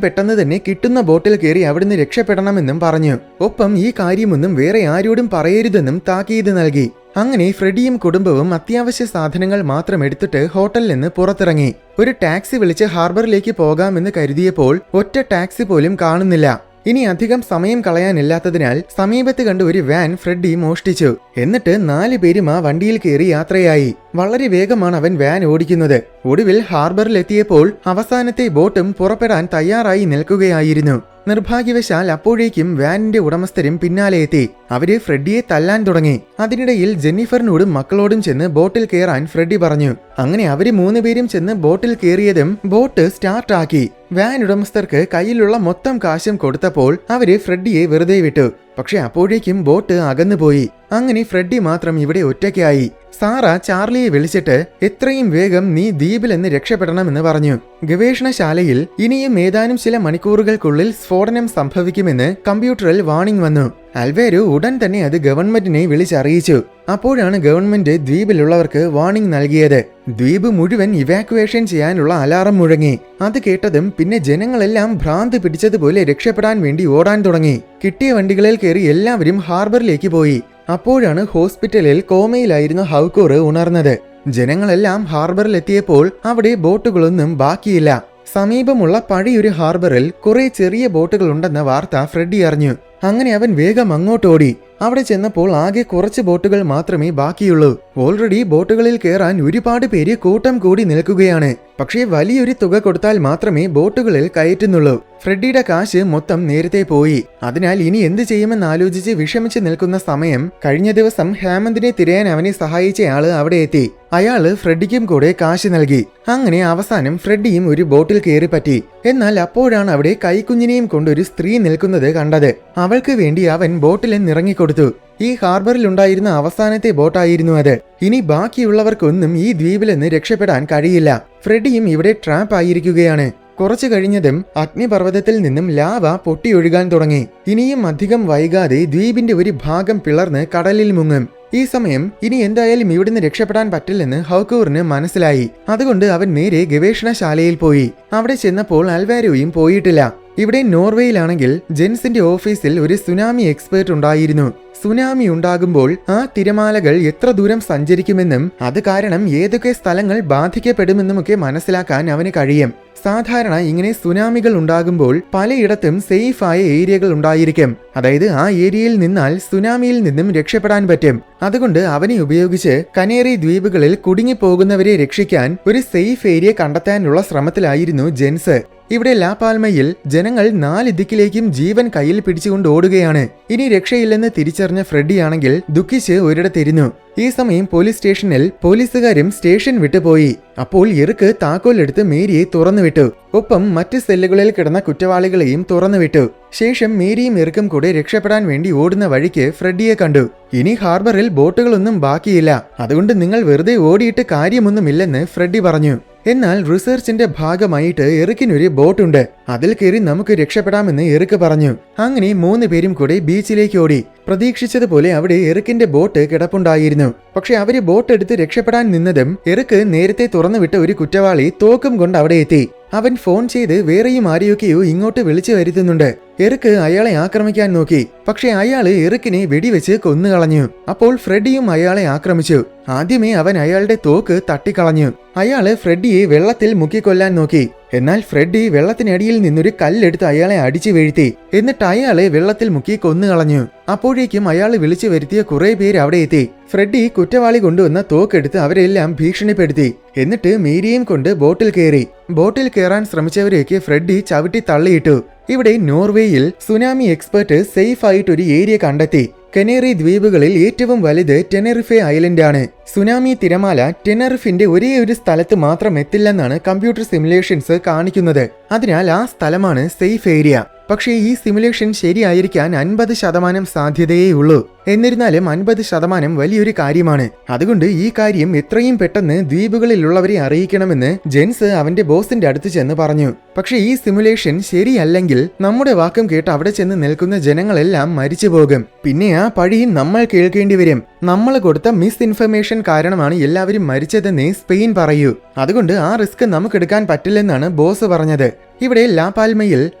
പെട്ടെന്ന് തന്നെ കിട്ടുന്ന ബോട്ടിൽ കയറി അവിടുന്ന് രക്ഷപ്പെടണമെന്നും പറഞ്ഞു. ഒപ്പം ഈ കാര്യമൊന്നും വേറെ ആരോടും പറയരുതെന്നും താക്കീത് നൽകി. അങ്ങനെ ഫ്രെഡിയും കുടുംബവും അത്യാവശ്യ സാധനങ്ങൾ മാത്രം എടുത്തിട്ട് ഹോട്ടലിൽ നിന്ന് പുറത്തിറങ്ങി. ഒരു ടാക്സി വിളിച്ച് ഹാർബറിലേക്ക് പോകാമെന്ന് കരുതിയപ്പോൾ ഒറ്റ ടാക്സി പോലും കാണുന്നില്ല. ഇനി അധികം സമയം കളയാനില്ലാത്തതിനാൽ സമീപത്ത് കണ്ട് ഒരു വാൻ ഫ്രെഡി മോഷ്ടിച്ചു. എന്നിട്ട് 4 പേരും ആ വണ്ടിയിൽ കയറി യാത്രയായി. വളരെ വേഗമാണ് അവൻ വാൻ ഓടിക്കുന്നത്. ഒടുവിൽ ഹാർബറിലെത്തിയപ്പോൾ അവസാനത്തെ ബോട്ടും പുറപ്പെടാൻ തയ്യാറായി നിൽക്കുകയായിരുന്നു. നിർഭാഗ്യവശാൽ അപ്പോഴേക്കും വാനിന്റെ ഉടമസ്ഥരും പിന്നാലെ എത്തി. അവര് ഫ്രെഡിയെ തല്ലാൻ തുടങ്ങി. അതിനിടയിൽ ജെന്നിഫറിനോടും മക്കളോടും ചെന്ന് ബോട്ടിൽ കയറാൻ ഫ്രെഡി പറഞ്ഞു. അങ്ങനെ അവര് 3 പേരും ചെന്ന് ബോട്ടിൽ കയറിയതും ബോട്ട് സ്റ്റാർട്ടാക്കി. വാൻ ഉടമസ്ഥർക്ക് കയ്യിലുള്ള മൊത്തം കാശും കൊടുത്തപ്പോൾ അവര് ഫ്രെഡിയെ വെറുതെ വിട്ടു. പക്ഷെ അപ്പോഴേക്കും ബോട്ട് അകന്നുപോയി. അങ്ങനെ ഫ്രെഡി മാത്രം ഇവിടെ ഒറ്റയ്ക്കായി. സാറ ചാർലിയെ വിളിച്ചിട്ട് എത്രയും വേഗം നീ ദ്വീപിൽ നിന്ന് രക്ഷപ്പെടണമെന്ന് പറഞ്ഞു. ഗവേഷണശാലയിൽ ഇനിയും ഏതാനും ചില മണിക്കൂറുകൾക്കുള്ളിൽ സ്ഫോടനം സംഭവിക്കുമെന്ന് കമ്പ്യൂട്ടറിൽ വാർണിംഗ് വന്നു. അൽവേരോ ഉടൻ തന്നെ അത് ഗവൺമെന്റിനെ വിളിച്ചറിയിച്ചു. അപ്പോഴാണ് ഗവൺമെന്റ് ദ്വീപിലുള്ളവർക്ക് വാർണിംഗ് നൽകിയത്. ദ്വീപ് മുഴുവൻ ഇവാക്യുവേഷൻ ചെയ്യാനുള്ള അലാറം മുഴങ്ങി. അത് കേട്ടതും പിന്നെ ജനങ്ങളെല്ലാം ഭ്രാന്ത് പിടിച്ചതുപോലെ രക്ഷപ്പെടാൻ വേണ്ടി ഓടാൻ തുടങ്ങി. കിട്ടിയ വണ്ടികളിൽ കയറി എല്ലാവരും ഹാർബറിലേക്ക് പോയി. അപ്പോഴാണ് ഹോസ്പിറ്റലിൽ കോമയിലായിരുന്ന ഹൗക്കൂർ ഉണർന്നത്. ജനങ്ങളെല്ലാം ഹാർബറിലെത്തിയപ്പോൾ അവിടെ ബോട്ടുകളൊന്നും ബാക്കിയില്ല. സമീപമുള്ള പഴയൊരു ഹാർബറിൽ കുറെ ചെറിയ ബോട്ടുകളുണ്ടെന്ന വാർത്ത ഫ്രെഡി അറിഞ്ഞു. അങ്ങനെ അവൻ വേഗം അങ്ങോട്ടോടി. അവിടെ ചെന്നപ്പോൾ ആകെ കുറച്ച് ബോട്ടുകൾ മാത്രമേ ബാക്കിയുള്ളൂ. ഓൾറെഡി ബോട്ടുകളിൽ കയറാൻ ഒരുപാട് പേര് കൂട്ടം കൂടി നിൽക്കുകയാണ്. പക്ഷേ വലിയൊരു തുക കൊടുത്താൽ മാത്രമേ ബോട്ടുകളിൽ കയറ്റുന്നുള്ളൂ. ഫ്രെഡിയുടെ കാശ് മൊത്തം നേരത്തെ പോയി. അതിനാൽ ഇനി എന്ത് ചെയ്യുമെന്ന് ആലോചിച്ച് വിഷമിച്ച് നിൽക്കുന്ന സമയം കഴിഞ്ഞ ദിവസം ഹേമന്തിനെ തിരയാൻ അവനെ സഹായിച്ചയാള് അവിടെ എത്തി. അയാള് ഫ്രെഡിക്കും കൂടെ കാശ് നൽകി. അങ്ങനെ അവസാനം ഫ്രെഡിയും ഒരു ബോട്ടിൽ കയറി പറ്റി. എന്നാൽ അപ്പോഴാണ് അവിടെ കൈക്കുഞ്ഞിനെയും കൊണ്ടൊരു സ്ത്രീ നിൽക്കുന്നത് കണ്ടത്. അവൾക്ക് വേണ്ടി അവൻ ബോട്ടിൽ നിന്നിറങ്ങിക്കൊടുത്തു. ഈ ഹാർബറിലുണ്ടായിരുന്ന അവസാനത്തെ ബോട്ടായിരുന്നു അത്. ഇനി ബാക്കിയുള്ളവർക്കൊന്നും ഈ ദ്വീപിൽ നിന്ന് രക്ഷപ്പെടാൻ കഴിയില്ല. ഫ്രെഡിയും ഇവിടെ ട്രാപ്പ് ആയിരിക്കുകയാണ്. കുറച്ചു കഴിഞ്ഞതും അഗ്നിപർവ്വതത്തിൽ നിന്നും ലാവ പൊട്ടിയൊഴുകാൻ തുടങ്ങി. ഇനിയും അധികം വൈകാതെ ദ്വീപിന്റെ ഒരു ഭാഗം പിളർന്ന് കടലിൽ മുങ്ങും. ഈ സമയം ഇനി എന്തായാലും ഇവിടുന്ന് രക്ഷപ്പെടാൻ പറ്റില്ലെന്ന് ഹൗക്കൂറിന് മനസ്സിലായി. അതുകൊണ്ട് അവൻ നേരെ ഗവേഷണശാലയിൽ പോയി. അവിടെ ചെന്നപ്പോൾ അൽവാരോയും പോയിട്ടില്ല. ഇവിടെ നോർവേയിലാണെങ്കിൽ ജെൻസിന്റെ ഓഫീസിൽ ഒരു സുനാമി എക്സ്പേർട്ട് ഉണ്ടായിരുന്നു. സുനാമി ഉണ്ടാകുമ്പോൾ ആ തിരമാലകൾ എത്ര ദൂരം സഞ്ചരിക്കുമെന്നും അത് കാരണം ഏതൊക്കെ സ്ഥലങ്ങൾ ബാധിക്കപ്പെടുമെന്നുമൊക്കെ മനസ്സിലാക്കാൻ അവന് കഴിയും. സാധാരണ ഇങ്ങനെ സുനാമികൾ ഉണ്ടാകുമ്പോൾ പലയിടത്തും സേഫായ ഏരിയകൾ ഉണ്ടായിരിക്കും. അതായത് ആ ഏരിയയിൽ നിന്നാൽ സുനാമിയിൽ നിന്നും രക്ഷപ്പെടാൻ പറ്റും. അതുകൊണ്ട് അവനെ ഉപയോഗിച്ച് കനേറി ദ്വീപുകളിൽ കുടുങ്ങിപ്പോകുന്നവരെ രക്ഷിക്കാൻ ഒരു സേഫ് ഏരിയ കണ്ടെത്താനുള്ള ശ്രമത്തിലായിരുന്നു ജെൻസ്. ഇവിടെ ലാപാൽമയിൽ ജനങ്ങൾ 4 ദിക്കിലേക്കും ജീവൻ കയ്യിൽ പിടിച്ചുകൊണ്ട് ഓടുകയാണ്. ഇനി രക്ഷയില്ലെന്ന് തിരിച്ചറിഞ്ഞ ഫ്രെഡിയാണെങ്കിൽ ദുഃഖിച്ച് ഒരിടത്തിരുന്നു. ഈ സമയം പോലീസ് സ്റ്റേഷനിൽ പോലീസുകാരും സ്റ്റേഷൻ വിട്ടുപോയി. അപ്പോൾ എറുക്ക് താക്കോലെടുത്ത് മേരിയെ തുറന്നുവിട്ടു. ഒപ്പം മറ്റ് സെല്ലുകളിൽ കിടന്ന കുറ്റവാളികളെയും തുറന്നുവിട്ടു. ശേഷം മേരിയും എറുക്കും കൂടെ രക്ഷപ്പെടാൻ വേണ്ടി ഓടുന്ന വഴിക്ക് ഫ്രെഡിയെ കണ്ടു. ഇനി ഹാർബറിൽ ബോട്ടുകളൊന്നും ബാക്കിയില്ല. അതുകൊണ്ട് നിങ്ങൾ വെറുതെ ഓടിയിട്ട് കാര്യമൊന്നുമില്ലെന്ന് ഫ്രെഡി പറഞ്ഞു. എന്നാൽ റിസർച്ചിന്റെ ഭാഗമായിട്ട് എറുക്കിനൊരു ബോട്ടുണ്ട്. അതിൽ കയറി നമുക്ക് രക്ഷപ്പെടാമെന്ന് എറുക്ക് പറഞ്ഞു. അങ്ങനെ 3 പേരും കൂടെ ബീച്ചിലേക്ക് ഓടി. പ്രതീക്ഷിച്ചതുപോലെ അവിടെ എറുക്കിന്റെ ബോട്ട് കിടപ്പുണ്ടായിരുന്നു. പക്ഷെ അവര് ബോട്ട് എടുത്ത് രക്ഷപ്പെടാൻ നിന്നതും എറുക്ക് നേരത്തെ തുറന്നുവിട്ട ഒരു കുറ്റവാളി തോക്കും കൊണ്ട് അവിടെ എത്തി. അവൻ ഫോൺ ചെയ്ത് വേറെയും ആരെയൊക്കെയോ ഇങ്ങോട്ട് വിളിച്ചു വരുത്തുന്നുണ്ട്. എറിക്ക് അയാളെ ആക്രമിക്കാൻ നോക്കി. പക്ഷെ അയാള് എറിക്കിനെ വെടിവെച്ച് കൊന്നുകളഞ്ഞു. അപ്പോൾ ഫ്രെഡിയും അയാളെ ആക്രമിച്ചു. ആദ്യമേ അവൻ അയാളുടെ തോക്ക് തട്ടിക്കളഞ്ഞു. അയാള് ഫ്രെഡിയെ വെള്ളത്തിൽ മുക്കിക്കൊല്ലാൻ നോക്കി. എന്നാൽ ഫ്രെഡി വെള്ളത്തിനടിയിൽ നിന്നൊരു കല്ലെടുത്ത് അയാളെ അടിച്ചു വീഴ്ത്തി. എന്നിട്ട് അയാളെ വെള്ളത്തിൽ മുക്കി കൊന്നുകളഞ്ഞു. അപ്പോഴേക്കും അയാൾ വിളിച്ചു വരുത്തിയ കുറെ പേര് അവിടെ എത്തി. ഫ്രെഡി കുറ്റവാളി കൊണ്ടുവന്ന തോക്കെടുത്ത് അവരെല്ലാം ഭീഷണിപ്പെടുത്തി. എന്നിട്ട് മേരിയെയും കൊണ്ട് ബോട്ടിൽ കയറി. ബോട്ടിൽ കയറാൻ ശ്രമിച്ചവരെയൊക്കെ ഫ്രെഡി ചവിട്ടി തള്ളിയിട്ടു. ഇവിടെ നോർവേയിൽ സുനാമി എക്സ്പെർട്ട് സേഫ് ആയിട്ട് ഒരു ഏരിയ കണ്ടെത്തി. കനേറി ദ്വീപുകളിൽ ഏറ്റവും വലുത് ടെനറിഫെ ഐലൻഡാണ്. സുനാമി തിരമാല ടെനറിഫിന്റെ ഒരേ ഒരു സ്ഥലത്ത് മാത്രം എത്തില്ലെന്നാണ് കമ്പ്യൂട്ടർ സിമുലേഷൻസ് കാണിക്കുന്നത്. അതിനാൽ ആ സ്ഥലമാണ് സേഫ് ഏരിയ. പക്ഷേ ഈ സിമുലേഷൻ ശരിയായിരിക്കാൻ 50% സാധ്യതയേ ഉള്ളൂ. എന്നിരുന്നാലും 50% വലിയൊരു കാര്യമാണ്. അതുകൊണ്ട് ഈ കാര്യം എത്രയും പെട്ടെന്ന് ദ്വീപുകളിലുള്ളവരെ അറിയിക്കണമെന്ന് ജെൻസ് അവന്റെ ബോസിന്റെ അടുത്ത് ചെന്ന് പറഞ്ഞു. പക്ഷേ ഈ സിമുലേഷൻ ശരിയല്ലെങ്കിൽ നമ്മുടെ വാക്കും കേട്ട് അവിടെ ചെന്ന് നിൽക്കുന്ന ജനങ്ങളെല്ലാം മരിച്ചു പോകും. പിന്നെ ആ പഴി നമ്മൾ കേൾക്കേണ്ടി വരും. നമ്മൾ കൊടുത്ത മിസ് ഇൻഫർമേഷൻ കാരണമാണ് എല്ലാവരും മരിച്ചതെന്ന് സ്പെയിൻ പറയൂ. അതുകൊണ്ട് ആ റിസ്ക് നമുക്കെടുക്കാൻ പറ്റില്ലെന്നാണ് ബോസ് പറഞ്ഞത്. ഇവിടെ ലാപാൽമയിൽ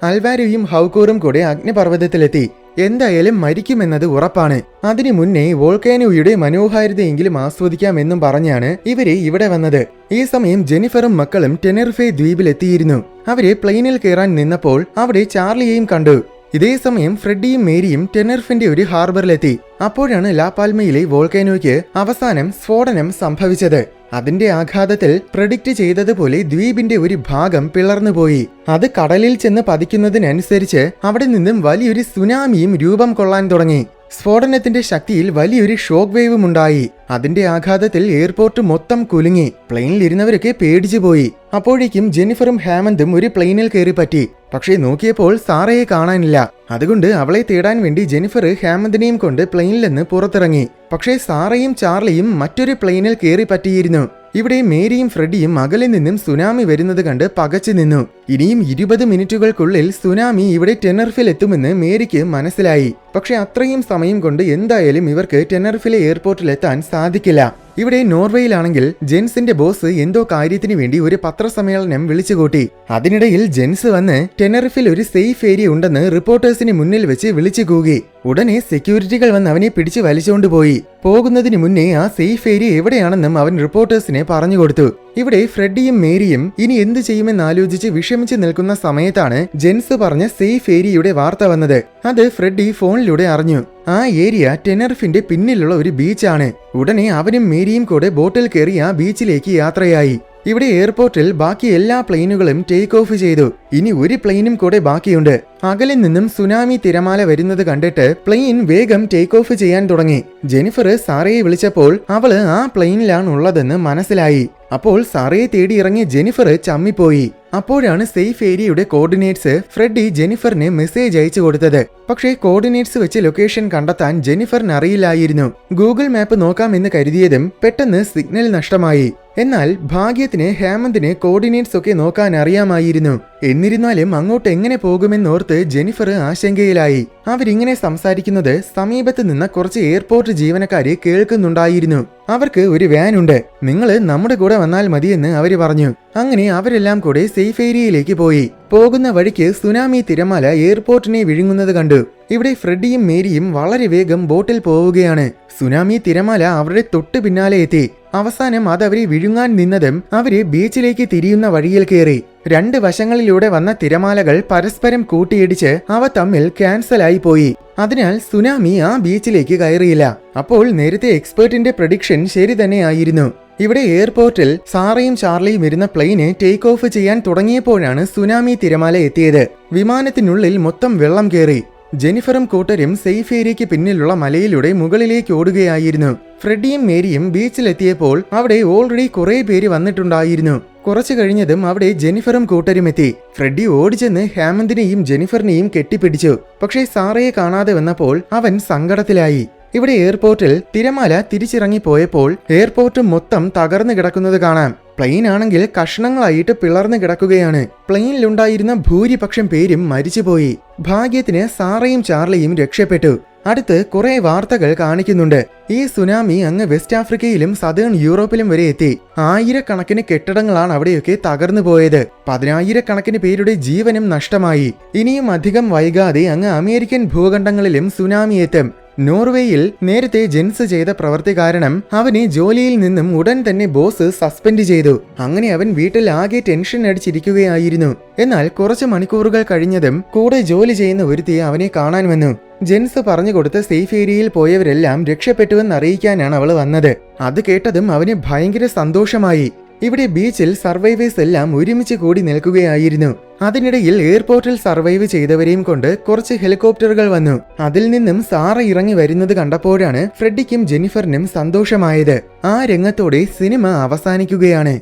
അൽവാരോയും ഹൗക്കോറും കൂടെ അഗ്നിപർവ്വതത്തിലെത്തി. എന്തായാലും മരിക്കുമെന്നത് ഉറപ്പാണ്. അതിനു മുന്നേ വോൾക്കാനോയുടെ മനോഹാരിതയെങ്കിലും ആസ്വദിക്കാമെന്നും പറഞ്ഞാണ് ഇവരെ ഇവിടെ വന്നത്. ഈ സമയം ജെനിഫറും മക്കളും ടെനറിഫെ ദ്വീപിലെത്തിയിരുന്നു. അവരെ പ്ലെയിനിൽ കയറാൻ നിന്നപ്പോൾ അവിടെ ചാർലിയെയും കണ്ടു. ഇതേ സമയം ഫ്രെഡിയും മേരിയും ടെനറിഫിന്റെ ഒരു ഹാർബറിലെത്തി. അപ്പോഴാണ് ലാപാൽമയിലെ വോൾക്കാനോയ്ക്ക് അവസാനം സ്ഫോടനം സംഭവിച്ചത്. അതിന്റെ ആഘാതത്തിൽ പ്രെഡിക്റ്റ് ചെയ്തതുപോലെ ദ്വീപിന്റെ ഒരു ഭാഗം പിളർന്നുപോയി. അത് കടലിൽ ചെന്ന് പതിക്കുന്നതിനനുസരിച്ച് അവിടെ നിന്നും വലിയൊരു സുനാമിയും രൂപം കൊള്ളാൻ തുടങ്ങി. സ്ഫോടനത്തിന്റെ ശക്തിയിൽ വലിയൊരു ഷോക്ക് വേവും ഉണ്ടായി. അതിന്റെ ആഘാതത്തിൽ എയർപോർട്ട് മൊത്തം കുലുങ്ങി. പ്ലെയിനിലിരുന്നവരൊക്കെ പേടിച്ചു പോയി. അപ്പോഴേക്കും ജെനിഫറും ഹാമന്തും ഒരു പ്ലെയിനിൽ കയറി പറ്റി. പക്ഷേ നോക്കിയപ്പോൾ സാറയെ കാണാനില്ല. അതുകൊണ്ട് അവളെ തേടാൻ വേണ്ടി ജെനിഫർ ഹാമന്തിനെയും കൊണ്ട് പ്ലെയിനിൽ നിന്ന് പുറത്തിറങ്ങി. പക്ഷേ സാറയും ചാർലിയും മറ്റൊരു പ്ലെയിനിൽ കയറി പറ്റിയിരുന്നു. ഇവിടെ മേരിയും ഫ്രെഡിയും അകലെ നിന്നും സുനാമി വരുന്നത് കണ്ട് പകച്ചു നിന്നു. ഇനിയും 20 മിനിറ്റുകൾക്കുള്ളിൽ സുനാമി ഇവിടെ ടെനറിഫിൽ എത്തുമെന്ന് മേരിക്ക് മനസ്സിലായി. പക്ഷെ അത്രയും സമയം കൊണ്ട് എന്തായാലും ഇവർക്ക് ടെനറിഫിലെ എയർപോർട്ടിലെത്താൻ സാധിക്കില്ല. ഇവിടെ നോർവേയിലാണെങ്കിൽ ജെൻസിന്റെ ബോസ് എന്തോ കാര്യത്തിന് വേണ്ടി ഒരു പത്രസമ്മേളനം വിളിച്ചുകൂട്ടി. അതിനിടയിൽ ജെൻസ് വന്ന് ടെനറിഫിൽ ഒരു സേഫ് ഏരിയ ഉണ്ടെന്ന് റിപ്പോർട്ടേഴ്സിന് മുന്നിൽ വെച്ച് വിളിച്ചു കൂകി. ഉടനെ സെക്യൂരിറ്റികൾ വന്ന് അവനെ പിടിച്ചു വലിച്ചുകൊണ്ടുപോയി. പോകുന്നതിന് മുന്നേ ആ സേഫ് ഏരിയ എവിടെയാണെന്നും അവൻ റിപ്പോർട്ടേഴ്സിനെ പറഞ്ഞുകൊടുത്തു. ഇവിടെ ഫ്രെഡിയും മേരിയും ഇനി എന്ത് ചെയ്യുമെന്നാലോചിച്ച് വിഷമിച്ച് നിൽക്കുന്ന സമയത്താണ് ജെൻസ് പറഞ്ഞ സേഫ് ഏരിയയുടെ വാർത്ത വന്നത്. അത് ഫ്രെഡി ഫോണിലൂടെ അറിഞ്ഞു. ആ ഏരിയ ടെനറിഫിന്റെ പിന്നിലുള്ള ഒരു ബീച്ചാണ്. ഉടനെ അവനും മേരിയും കൂടെ ബോട്ടിൽ കയറി ആ ബീച്ചിലേക്ക് യാത്രയായി. ഇവിടെ എയർപോർട്ടിൽ ബാക്കി എല്ലാ പ്ലെയിനുകളും ടേക്ക് ഓഫ് ചെയ്തു. ഇനി ഒരു പ്ലെയിനും കൂടെ ബാക്കിയുണ്ട്. അകലെ നിന്നും സുനാമി തിരമാല വരുന്നത് കണ്ടിട്ട് പ്ലെയിൻ വേഗം ടേക്ക് ഓഫ് ചെയ്യാൻ തുടങ്ങി. ജെനിഫർ സാറയെ വിളിച്ചപ്പോൾ അവള് ആ പ്ലെയിനിലാണ് ഉള്ളതെന്ന് മനസ്സിലായി. അപ്പോൾ സാറയെ തേടി ഇറങ്ങിയ ജെനിഫർ ചമ്മിപ്പോയി. അപ്പോഴാണ് സേഫ് ഏരിയയുടെ കോർഡിനേറ്റ്സ് ഫ്രെഡി ജെനിഫറിന് മെസ്സേജ് അയച്ചു കൊടുത്തത്. പക്ഷേ കോർഡിനേറ്റ്സ് വെച്ച് ലൊക്കേഷൻ കണ്ടെത്താൻ ജെനിഫറിന് അറിയില്ലായിരുന്നു. ഗൂഗിൾ മാപ്പ് നോക്കാമെന്ന് കരുതിയതും പെട്ടെന്ന് സിഗ്നൽ നഷ്ടമായി. എന്നാൽ ഭാഗ്യത്തിന് ഹേമന്തിന് കോർഡിനേറ്റ്സ് ഒക്കെ നോക്കാൻ അറിയാമായിരുന്നു. എന്നിരുന്നാലും അങ്ങോട്ട് എങ്ങനെ പോകുമെന്നോർത്ത് ജെനിഫർ ആശങ്കയിലായി. അവരിങ്ങനെ സംസാരിക്കുന്നത് സമീപത്ത് നിന്ന കുറച്ച് എയർപോർട്ട് ജീവനക്കാര് കേൾക്കുന്നുണ്ടായിരുന്നു. അവർക്ക് ഒരു വാൻ ഉണ്ട്, നിങ്ങൾ നമ്മുടെ കൂടെ വന്നാൽ മതിയെന്ന് അവര് പറഞ്ഞു. അങ്ങനെ അവരെല്ലാം കൂടെ സേഫ് ഏരിയയിലേക്ക് പോയി. പോകുന്ന വഴിക്ക് സുനാമി തിരമാല എയർപോർട്ടിനെ വിഴുങ്ങുന്നത് കണ്ടു. ഇവിടെ ഫ്രെഡിയും മേരിയും വളരെ വേഗം ബോട്ടിൽ പോവുകയാണ്. സുനാമി തിരമാല അവരുടെ തൊട്ട് പിന്നാലെ എത്തി. അവസാനം അതവരെ വിഴുങ്ങാൻ നിന്നതും അവര് ബീച്ചിലേക്ക് തിരിയുന്ന വഴിയിൽ കയറി. 2 വശങ്ങളിലൂടെ വന്ന തിരമാലകൾ പരസ്പരം കൂട്ടിയിടിച്ച് അവ തമ്മിൽ ക്യാൻസലായി പോയി. അതിനാൽ സുനാമി ആ ബീച്ചിലേക്ക് കയറിയില്ല. അപ്പോൾ നേരത്തെ എക്സ്പേർട്ടിന്റെ പ്രഡിക്ഷൻ ശരി തന്നെയായിരുന്നു. ഇവിടെ എയർപോർട്ടിൽ സാറയും ചാർലിയും ഇരുന്ന പ്ലെയിന് ടേക്ക് ഓഫ് ചെയ്യാൻ തുടങ്ങിയപ്പോഴാണ് സുനാമി തിരമാല എത്തിയത്. വിമാനത്തിനുള്ളിൽ മൊത്തം വെള്ളം കയറി. ജെനിഫറും കൂട്ടരും സേഫ് ഏരിയയ്ക്ക് പിന്നിലുള്ള മലയിലൂടെ മുകളിലേക്ക് ഓടുകയായിരുന്നു. ഫ്രെഡിയും മേരിയും ബീച്ചിലെത്തിയപ്പോൾ അവിടെ ഓൾറെഡി കുറെ പേര് വന്നിട്ടുണ്ടായിരുന്നു. കുറച്ചു കഴിഞ്ഞതും അവിടെ ജെനിഫറും കൂട്ടരും എത്തി. ഫ്രെഡി ഓടിച്ചെന്ന് ഹേമന്തിനെയും ജെനിഫറിനെയും കെട്ടിപ്പിടിച്ചു. പക്ഷേ സാറയെ കാണാതെ വന്നപ്പോൾ അവൻ സങ്കടത്തിലായി. ഇവിടെ എയർപോർട്ടിൽ തിരമാല തിരിച്ചിറങ്ങിപ്പോയപ്പോൾ എയർപോർട്ട് മൊത്തം തകർന്നു കിടക്കുന്നത് കാണാം. പ്ലെയിൻ ആണെങ്കിൽ കഷ്ണങ്ങളായിട്ട് പിളർന്നു കിടക്കുകയാണ്. പ്ലെയിനിലുണ്ടായിരുന്ന ഭൂരിപക്ഷം പേരും മരിച്ചുപോയി. ഭാഗ്യത്തിന് സാറയും ചാർലിയും രക്ഷപ്പെട്ടു. അടുത്ത് കുറെ വാർത്തകൾ കാണിക്കുന്നുണ്ട്. ഈ സുനാമി അങ്ങ് വെസ്റ്റ് ആഫ്രിക്കയിലും സദേൺ യൂറോപ്പിലും വരെ എത്തി. ആയിരക്കണക്കിന് കെട്ടിടങ്ങളാണ് അവിടെയൊക്കെ തകർന്നു പോയത്. 10,000-കണക്കിന് പേരുടെ ജീവനും നഷ്ടമായി. ഇനിയും അധികം വൈകാതെ അങ്ങ് അമേരിക്കൻ ഭൂഖണ്ഡങ്ങളിലും സുനാമി എത്തും. നോർവേയിൽ നേരത്തെ ജെൻസ് ചെയ്ത പ്രവൃത്തി കാരണം അവനെ ജോലിയിൽ നിന്നും ഉടൻ തന്നെ ബോസ് സസ്പെൻഡ് ചെയ്തു. അങ്ങനെ അവൻ വീട്ടിൽ ആകെ ടെൻഷൻ അടിച്ചിരിക്കുകയായിരുന്നു. എന്നാൽ കുറച്ച് മണിക്കൂറുകൾ കഴിഞ്ഞതും കൂടെ ജോലി ചെയ്യുന്ന ഒരുത്തി അവനെ കാണാൻ വന്നു. ജെൻസ് പറഞ്ഞു കൊടുത്ത് സേഫ് ഏരിയയിൽ പോയവരെല്ലാം രക്ഷപ്പെട്ടുവെന്ന് അറിയിക്കാനാണ് അവൾ വന്നത്. അത് കേട്ടതും അവന് ഭയങ്കര സന്തോഷമായി. ഇവിടെ ബീച്ചിൽ സർവൈവേഴ്സ് എല്ലാം ഒരുമിച്ച് കൂടി നിൽക്കുകയായിരുന്നു. അതിനിടയിൽ എയർപോർട്ടിൽ സർവൈവ് ചെയ്തവരെയും കൊണ്ട് കുറച്ച് ഹെലികോപ്റ്ററുകൾ വന്നു. അതിൽ നിന്നും സാറ ഇറങ്ങി വരുന്നത് കണ്ടപ്പോഴാണ് ഫ്രെഡിക്കും ജെന്നിഫറിനും സന്തോഷമായത്. ആ രംഗത്തോടെ സിനിമ അവസാനിക്കുകയാണ്.